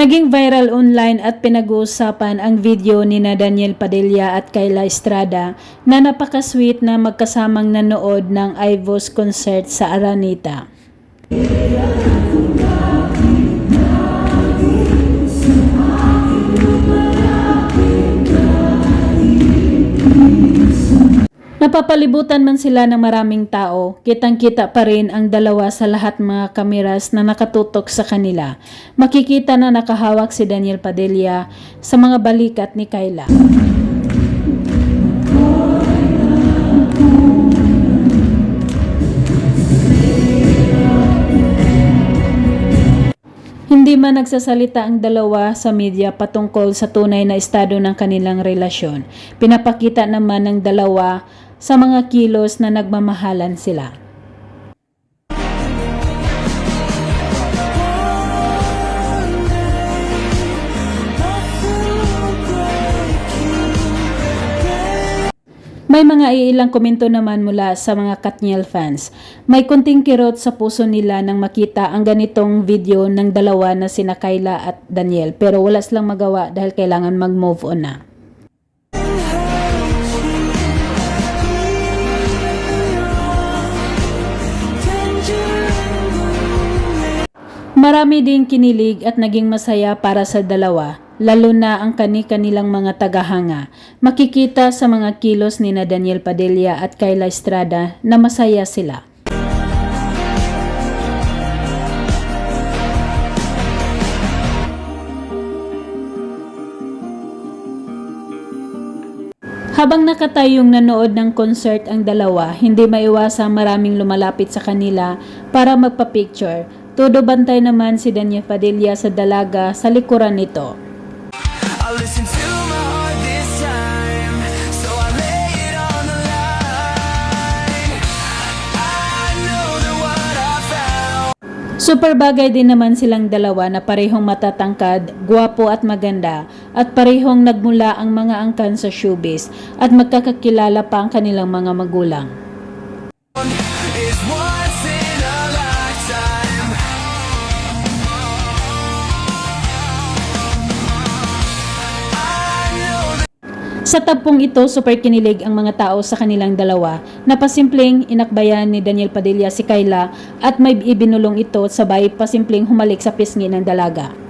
Naging viral online at pinag-uusapan ang video ni na Daniel Padilla at Kyla Estrada na napaka-sweet na magkasamang nanood ng IVOS concert sa Araneta. Napapalibutan man sila ng maraming tao, kitang-kita pa rin ang dalawa sa lahat mga kameras na nakatutok sa kanila. Makikita na nakahawak si Daniel Padilla sa mga balikat ni Kyla. Hindi man nagsasalita ang dalawa sa media patungkol sa tunay na estado ng kanilang relasyon. Pinapakita naman ng dalawa sa mga kilos na nagmamahalan sila. May mga iilang komento naman mula sa mga Katniel fans. May kunting kirot sa puso nila nang makita ang ganitong video ng dalawa na sina Kyla at Daniel, pero wala silang magawa dahil kailangan mag-move on na. Marami ding kinilig at naging masaya para sa dalawa, lalo na ang kani-kanilang mga tagahanga. Makikita sa mga kilos ni na Daniel Padilla at Kyla Estrada na masaya sila. Habang nakatayong nanood ng concert ang dalawa, hindi maiwasang maraming lumalapit sa kanila para magpa-picture. Todo bantay naman si Daniel Padilla sa dalaga sa likuran nito. Super bagay din naman silang dalawa na parehong matatangkad, gwapo at maganda, at parehong nagmula ang mga angkan sa showbiz at magkakakilala pa ang kanilang mga magulang. Sa tagpong ito, super kinilig ang mga tao sa kanilang dalawa. Napasimpleng inakbayan ni Daniel Padilla si Kyla at may ibinulong ito sabay pasimpleng humalik sa pisngi ng dalaga.